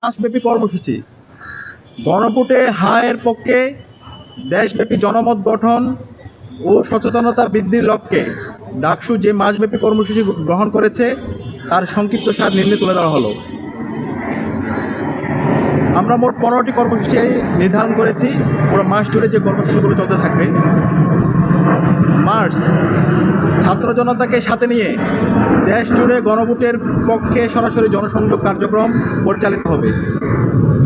মাসব্যাপী কর্মসূচি গণভোটে হায়ের পক্ষে দেশব্যাপী জনমত গঠন ও সচেতনতা বৃদ্ধির লক্ষ্যে ডাকসু যে মাসব্যাপী কর্মসূচি গ্রহণ করেছে তার সংক্ষিপ্ত সার নিম্নে তুলে ধরা হলো। আমরা মোট 15টি কর্মসূচি নির্ধারণ করেছি। পুরো মাস জুড়ে যে কর্মসূচিগুলো চলতে থাকবে। মার্চ, ছাত্র জনতাকে সাথে নিয়ে দেশ জুড়ে গণভোটের পক্ষে সরাসরি জনসংযোগ কার্যক্রম পরিচালিত হবে।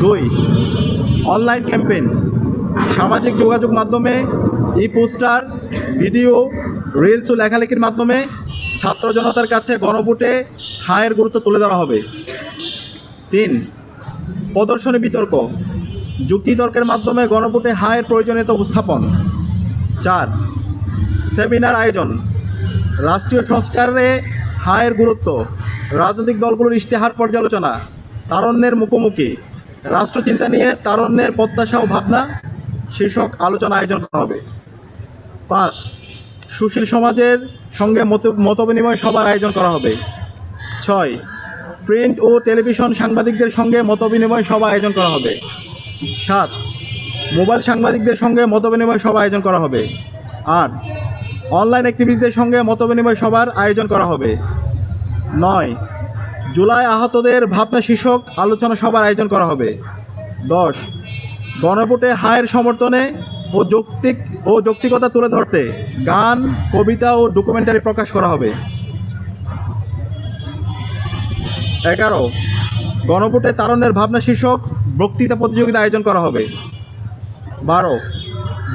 2, অনলাইন ক্যাম্পেইন, সামাজিক যোগাযোগ মাধ্যমে পোস্টার, ভিডিও, রিলস ও লেখালেখির মাধ্যমে ছাত্র জনতার কাছে গণভোটে হায়ের গুরুত্ব তুলে ধরা হবে। 3, প্রদর্শনী বিতর্ক, যুক্তিতর্কের মাধ্যমে গণভোটে হায়ের প্রয়োজনীয়তা উপস্থাপন। 4, সেমিনার আয়োজন, রাষ্ট্রীয় সংস্কারে হায়ের গুরুত্ব, রাজনৈতিক দলগুলোর ইশতেহার পর্যালোচনা, তারুণ্যের মুখোমুখি, রাষ্ট্রচিন্তা নিয়ে তারুণ্যের প্রত্যাশা ও ভাবনা শীর্ষক আলোচনা আয়োজন করা হবে। 5, সুশীল সমাজের সঙ্গে মতবিনিময় সভার আয়োজন করা হবে। 6, প্রিন্ট ও টেলিভিশন সাংবাদিকদের সঙ্গে মতবিনিময় সভা আয়োজন করা হবে। 7, মোবাইল সাংবাদিকদের সঙ্গে মতবিনিময় সভা আয়োজন করা হবে। 8, অনলাইন অ্যাক্টিভিস্টদের সঙ্গে মতবিনিময় সভার আয়োজন করা হবে। 9, জুলাই আহতদের ভাবনা শীর্ষক আলোচনা সভার আয়োজন করা হবে। 10, গণভোটে হায়ের সমর্থনে ও যৌক্তিকতা তুলে ধরতে গান, কবিতা ও ডকুমেন্টারি প্রকাশ করা হবে। 11, গণভোটে তারুণ্যের ভাবনা শীর্ষক বক্তৃতা প্রতিযোগিতা আয়োজন করা হবে। 12,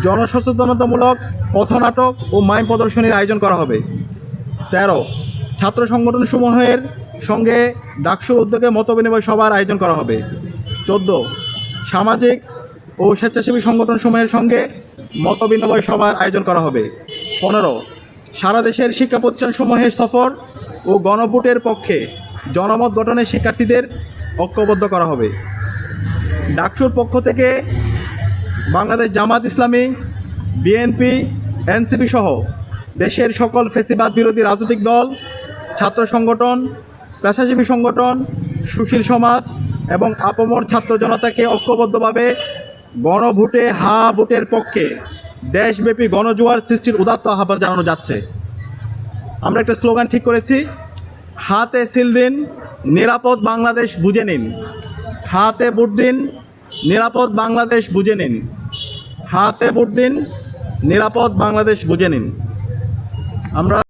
জনসচেতনতামূলক পথনাটক ও মাইম প্রদর্শনীর আয়োজন করা হবে। 13, ছাত্র সংগঠনসমূহের সঙ্গে ডাকসুর উদ্যোগে মতবিনিময় সভার আয়োজন করা হবে। 14, সামাজিক ও স্বেচ্ছাসেবী সংগঠনসমূহের সঙ্গে মতবিনিময় সভার আয়োজন করা হবে। 15, সারা দেশের শিক্ষা প্রতিষ্ঠানসমূহে সফর ও গণভোটের পক্ষে জনমত গঠনে শিক্ষার্থীদের ঐক্যবদ্ধ করা হবে। ডাকসুর পক্ষ থেকে বাংলাদেশ জামাত ইসলামী, বিএনপি, এনসিপি সহ দেশের সকল ফ্যাসিবাদ বিরোধী রাজনৈতিক দল, ছাত্র সংগঠন, পেশাজীবী সংগঠন, সুশীল সমাজ এবং আপামর ছাত্র জনতাকে ঐক্যবদ্ধভাবে গণভোটে ভোটের পক্ষে দেশব্যাপী গণজোয়ার সৃষ্টির উদাত্ত আহ্বান জানানো যাচ্ছে। আমরা একটা স্লোগান ঠিক করেছি, হাতে সিল দিন, নিরাপদ বাংলাদেশ বুঝে নিন। হাতে ভোট দিন, নিরাপদ বাংলাদেশ বুঝে নিন। হাতে ভোট দিন, নিরাপদ বাংলাদেশ বুঝে নিন। আমরা